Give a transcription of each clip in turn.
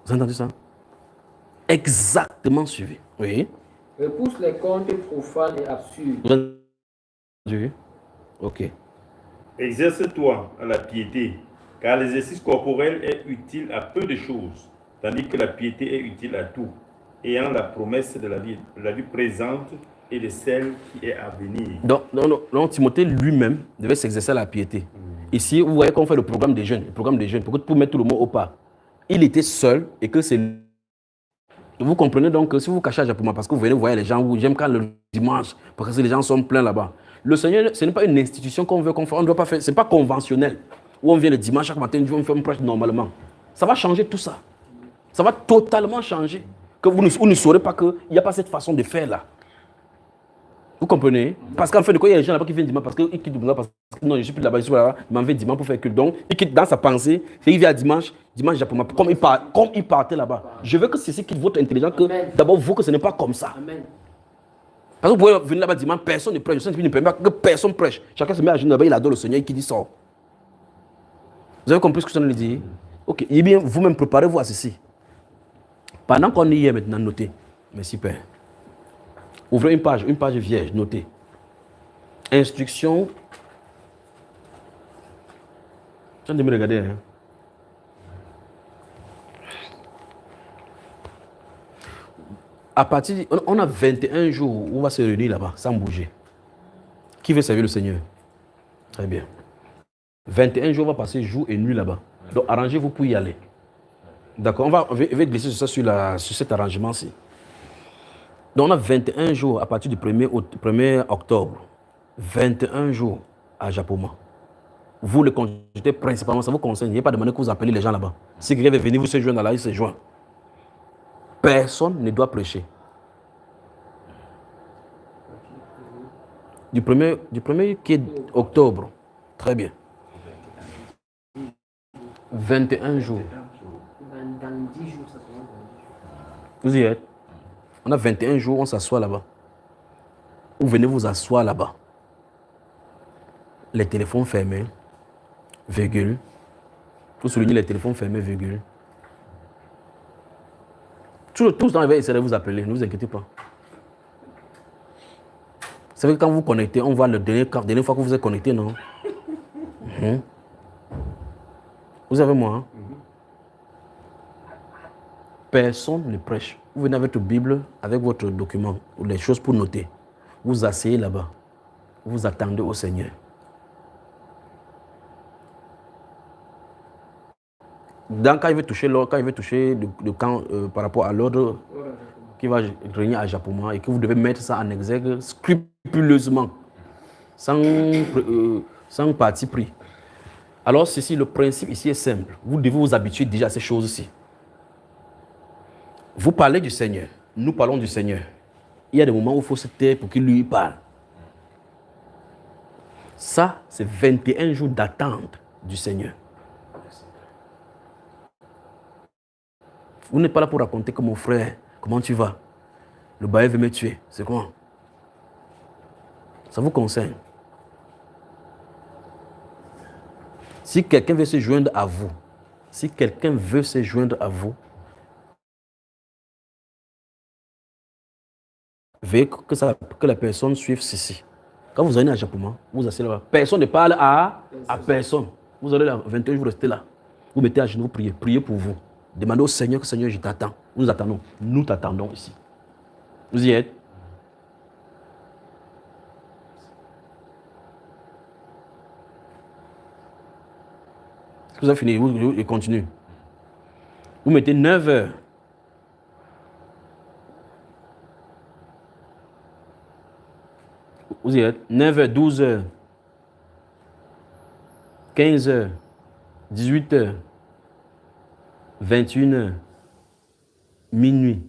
Vous avez entendu ça? Exactement suivi. Oui. Repousse les contes profanes et absurdes. Vous avez entendu? Ok. Exerce-toi à la piété, car l'exercice corporel est utile à peu de choses, tandis que la piété est utile à tout, ayant la promesse de la vie présente et de celle qui est à venir. Donc Timothée lui-même devait s'exercer à la piété. Ici, vous voyez qu'on fait le programme des jeunes, pour mettre tout le monde au pas. Il était seul et que c'est... Vous comprenez donc que si vous cachez à Japoma, parce que vous venez voir les gens, j'aime quand le dimanche, parce que les gens sont pleins là-bas. Le Seigneur, ce n'est pas une institution qu'on veut qu'on fasse, on ne doit pas faire, ce n'est pas conventionnel, où on vient le dimanche, chaque matin, on fait une prêche normalement. Ça va changer tout ça. Ça va totalement changer. Que vous ne saurez pas qu'il n'y a pas cette façon de faire là. Vous comprenez? Parce qu'en fait, il y a des gens là-bas qui viennent dimanche parce qu'ils quittent dimanche parce que non, je ne suis plus là-bas, je suis là-bas, il m'en vient dimanche pour faire culte. Donc, il quitte dans sa pensée, il vient dimanche Japon, comme il partait là-bas. Je veux que c'est ce qui est votre intelligence, que d'abord vous, que ce n'est pas comme ça. Amen. Parce que vous pouvez venir là-bas dimanche, personne ne prêche. Le Saint-Esprit ne permet pas que personne prêche. Chacun se met à genoux là-bas, il adore le Seigneur et qui dit sort. Vous avez compris ce que je viens de dire? Ok, et bien, vous-même préparez-vous à ceci. Pendant qu'on y est maintenant, notez. Merci Père. Ouvrez une page vierge, notez. Instruction. Je viens de me regarder. Hein. À partir, on a 21 jours où on va se réunir là-bas, sans bouger. Qui veut servir le Seigneur? Très bien. 21 jours, on va passer jour et nuit là-bas. Donc, arrangez-vous pour y aller. D'accord, on va glisser sur ça, sur cet arrangement-ci. Donc, on a 21 jours à partir du 1er octobre. 21 jours à Japoma. Vous le consultez principalement, ça vous concerne. Il n'y a pas demandé que vous appelez les gens là-bas. Si quelqu'un veut venir vous se joindre là, il se joint. Personne ne doit prêcher. Du 1er qui est octobre. Très bien. 21 jours. Dans 10 jours, ça sera. Vous y êtes? On a 21 jours, on s'assoit là-bas. Vous venez vous asseoir là-bas. Les téléphones fermés, virgule. Vous soulignez les téléphones fermés, virgule. Tous dans les veilles, essayer de vous appeler, ne vous inquiétez pas. C'est vrai que quand vous vous connectez, on voit la dernière fois que vous êtes connecté, non? Vous avez moi, hein? Personne ne prêche. Vous venez avec votre Bible, avec votre document, ou les choses pour noter. Vous asseyez là-bas. Vous attendez au Seigneur. Quand il veut toucher le camp par rapport à l'ordre qui va régner à Japoma et que vous devez mettre ça en exergue scrupuleusement, sans parti pris. Alors ceci, le principe ici est simple. Vous devez vous habituer déjà à ces choses-ci. Vous parlez du Seigneur, nous parlons du Seigneur. Il y a des moments où il faut se taire pour qu'il lui parle. Ça, c'est 21 jours d'attente du Seigneur. Vous n'êtes pas là pour raconter que mon frère, comment tu vas? Le bail veut me tuer. C'est quoi? Ça vous concerne. Si quelqu'un veut se joindre à vous, veuillez que la personne suive ceci. Quand vous allez à Japoma, vous asseyez là-bas. Personne ne parle à personne. Vous allez là, 21 jours, rester là. Vous mettez à genoux, vous priez pour vous. Demandez au Seigneur que Seigneur, je t'attends. Nous attendons. Nous t'attendons ici. Vous y êtes? Est-ce que vous avez fini? Vous continuez. Vous mettez 9 heures. Vous y êtes? 9 heures, 12 heures, 15 heures, 18 heures, 21 heures, minuit,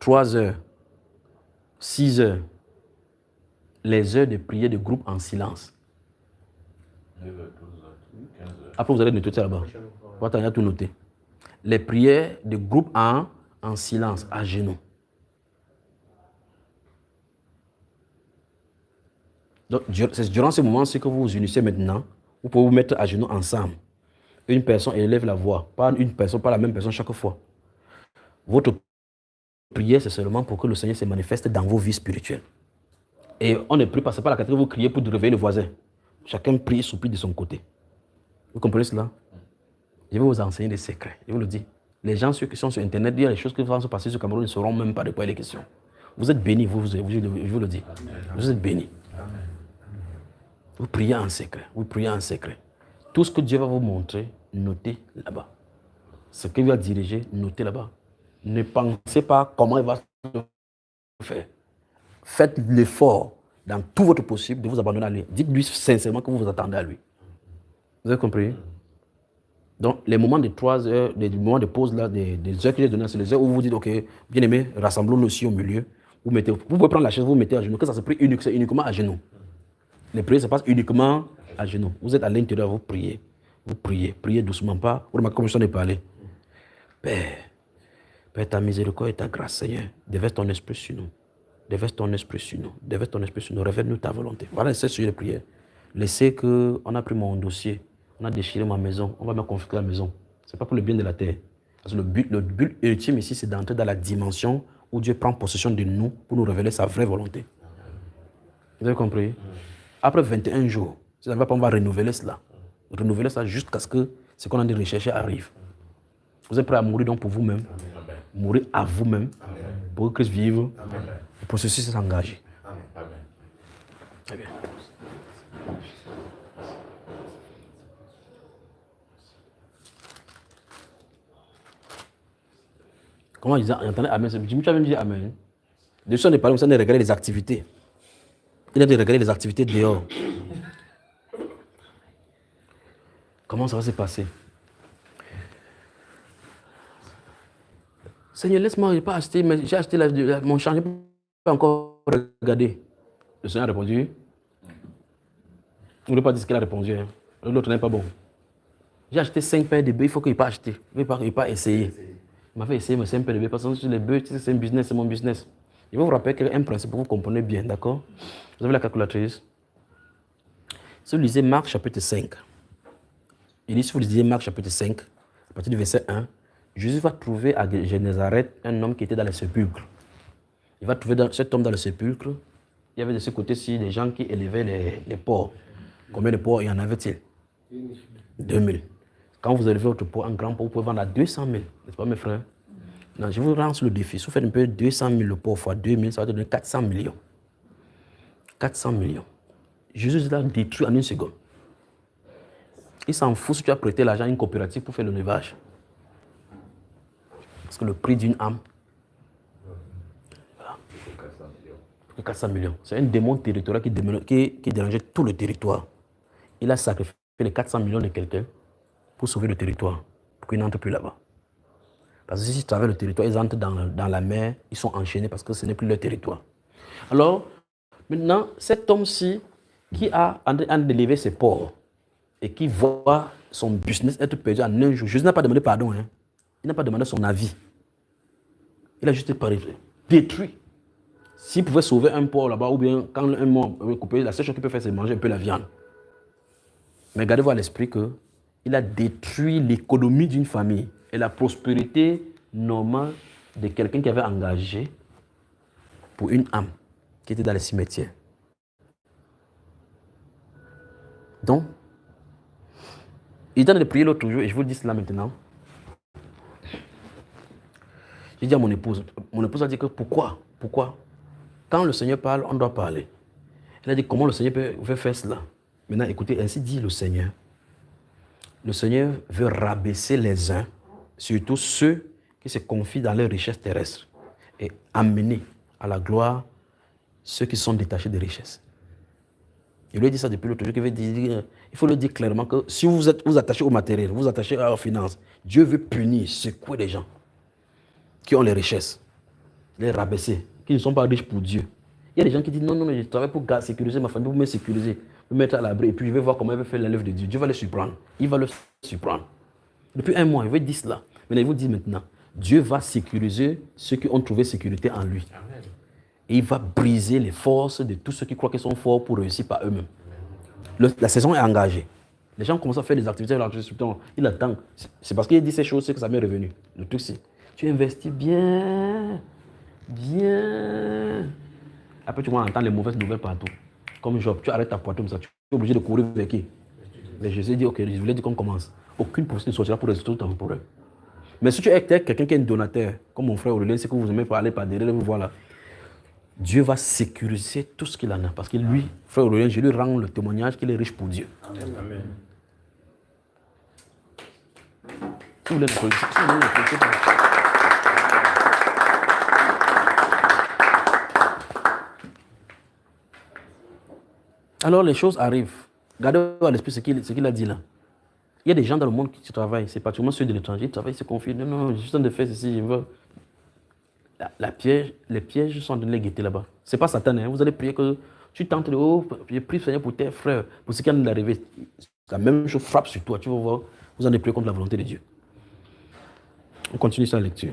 3 heures, 6 heures. Les heures de prière de groupe en silence. 9h, 12h, 15h. Après, vous allez noter ça là-bas. Vous allez tout noter. Les prières de groupe en silence, à genoux. Donc, c'est durant ce moment-ci que vous vous unissez maintenant, vous pouvez vous mettre à genoux ensemble. une personne élève la voix, pas une personne, pas la même personne chaque fois. Votre prière, c'est seulement pour que le Seigneur se manifeste dans vos vies spirituelles. Et on ne prie pas, c'est pas la catégorie où vous criez pour réveiller le voisin. Chacun prie et soupire de son côté. Vous comprenez cela? Je vais vous enseigner des secrets. Je vous le dis. Les gens, ceux qui sont sur Internet, il y a des choses qui vont se passer sur le Cameroun, ils ne sauront même pas de quoi il est question. Vous êtes bénis, je vous le dis. Vous êtes bénis. Vous priez en secret. Vous priez en secret. Tout ce que Dieu va vous montrer, notez là-bas. Ce qu'il va diriger, notez là-bas. Ne pensez pas comment il va le faire. Faites l'effort, dans tout votre possible, de vous abandonner à lui. Dites-lui sincèrement que vous vous attendez à lui. Vous avez compris? Donc, les moments de 3 heures, les moments de pause, là, des heures que j'ai données, c'est les heures où vous dites, OK, bien aimé, rassemblons-nous aussi au milieu. Vous pouvez prendre la chaise, vous mettez à genoux. Que ça se prie uniquement à genoux. Les prières se passent uniquement à genoux. Vous êtes à l'intérieur, vous priez. Vous priez. Priez doucement, pas. Vous remarquez comme je t'en ai parlé. Père, ta miséricorde et ta grâce, Seigneur, déverse ton esprit sur nous. Déverse ton esprit sur nous. Déverse ton esprit sur nous. Révèle-nous ta volonté. Voilà, c'est sur les prières. Laissez qu'on a pris mon dossier. On a déchiré ma maison. On va me confisquer la maison. Ce n'est pas pour le bien de la terre. Parce que le but ultime ici, c'est d'entrer dans la dimension où Dieu prend possession de nous pour nous révéler sa vraie volonté. Vous avez compris? Après 21 jours, si ça ne va pas, on va renouveler cela. Renouveler ça jusqu'à ce que ce qu'on a de rechercher arrive. Vous êtes prêts à mourir donc pour vous-même? Mourir à vous-même pour que Christ vive. Le processus est engagé. Très bien. Comment ils entendaient Amen? Jimmy, tu as même dit Amen. De ce on est parlé, on a regardé les activités. Il a de regarder les activités dehors. Comment ça va se passer? Seigneur, laisse-moi, je n'ai pas acheté, mais j'ai acheté mon champ, je n'ai pas encore regardé. Le Seigneur a répondu. On ne peut pas dire ce qu'il a répondu. Hein. L'autre n'est pas bon. J'ai acheté 5 paires de bœufs, il faut qu'il n'ait pas acheté. Il ne pas essayer. Il m'a fait essayer mes 5 paires de bœufs parce que sur les bœufs, c'est un business, c'est mon business. Je vais vous rappeler qu'un principe, vous comprenez bien, d'accord? Vous avez la calculatrice. Si vous lisez Marc chapitre 5, il dit, si vous lisez Marc chapitre 5, à partir du verset 1, Jésus va trouver à Génézareth un homme qui était dans le sépulcre. Il va trouver cet homme dans le sépulcre. Il y avait de ce côté-ci des gens qui élevaient les porcs. Combien de porcs il y en avait-il? 2000. Quand vous élevez votre porc, un grand porc, vous pouvez vendre à 200 000. N'est-ce pas, mes frères? Non, je vous lance le défi. Si vous faites un peu 200 000 le porc fois 2000, ça va te donner 400 millions. 400 millions. Jésus l'a détruit en une seconde. Il s'en fout si tu as prêté l'argent à une coopérative pour faire l'élevage. Parce que le prix d'une âme, voilà. 400 millions. C'est un démon territorial qui dérangeait tout le territoire. Il a sacrifié les 400 millions de quelqu'un pour sauver le territoire, pour qu'il n'entre plus là-bas. Parce que si ils travaillent le territoire, ils entrent dans la mer, ils sont enchaînés parce que ce n'est plus leur territoire. Alors, maintenant, cet homme-ci qui a enlevé ses porcs et qui voit son business être perdu en un jour, Jésus n'a pas demandé pardon. Hein. Il n'a pas demandé son avis. Il a juste détruit. S'il pouvait sauver un porc là-bas, ou bien quand un mort est coupé, la seule chose qu'il peut faire, c'est manger un peu la viande. Mais gardez-vous à l'esprit qu'il a détruit l'économie d'une famille et la prospérité normale de quelqu'un qui avait engagé pour une âme qui était dans les cimetières. Donc, il est en train de prier l'autre jour, et je vous le dis cela maintenant. J'ai dit à mon épouse a dit que pourquoi? Quand le Seigneur parle, on doit parler. Elle a dit comment le Seigneur peut faire cela. Maintenant, écoutez, ainsi dit le Seigneur. Le Seigneur veut rabaisser les uns, surtout ceux qui se confient dans leurs richesses terrestres, et amener à la gloire ceux qui sont détachés des richesses. Je lui ai dit ça depuis l'autre jour. Il faut le dire clairement que si vous vous attachez au matériel, vous vous attachez aux finances, Dieu veut punir, secouer les gens qui ont les richesses, les rabaisser, qui ne sont pas riches pour Dieu. Il y a des gens qui disent non, je travaille pour sécuriser ma famille, pour me sécuriser, me mettre à l'abri, et puis je vais voir comment il va faire l'œuvre de Dieu. Dieu va le surprendre. Il va le surprendre. Depuis un mois, il veut dire cela. Mais il vous dit maintenant, Dieu va sécuriser ceux qui ont trouvé sécurité en lui. Amen. Et il va briser les forces de tous ceux qui croient qu'ils sont forts pour réussir par eux-mêmes. La saison est engagée. Les gens commencent à faire des activités avec l'argent substance. Il attend. C'est parce qu'il dit ces choses, c'est que ça m'est revenu. Le truc, c'est, tu investis bien. Bien. Après, tu vas entendre les mauvaises nouvelles partout. Comme Job, tu arrêtes ta poitrine comme ça. Tu es obligé de courir avec qui? Mais Jésus dit, ok, je voulais dire qu'on commence. Aucune possibilité ne sortira pour résoudre ton problème. Mais si tu es quelqu'un qui est un donateur, comme mon frère Aurélien, c'est que vous aimez parler par derrière, vous voilà. Dieu va sécuriser tout ce qu'il en a. Parce que lui, frère Aurélien, je lui rends le témoignage qu'il est riche pour Dieu. Amen. Si vous voulez la politique, si vous voulez la politique, alors les choses arrivent. Gardez à l'esprit ce qu'il a dit là. Il y a des gens dans le monde qui travaillent, c'est particulièrement ceux de l'étranger, ils travaillent, ils se confient. Non, non, je suis en train de faire ceci, je veux. Les pièges sont en train de les guetter là-bas. Ce n'est pas Satan, hein. Vous allez prier que tu tentes de haut, je prie Seigneur pour tes frères, pour ce qui vient d'arriver. La même chose frappe sur toi, tu vas voir. Vous en allez prier contre la volonté de Dieu. On continue sa lecture.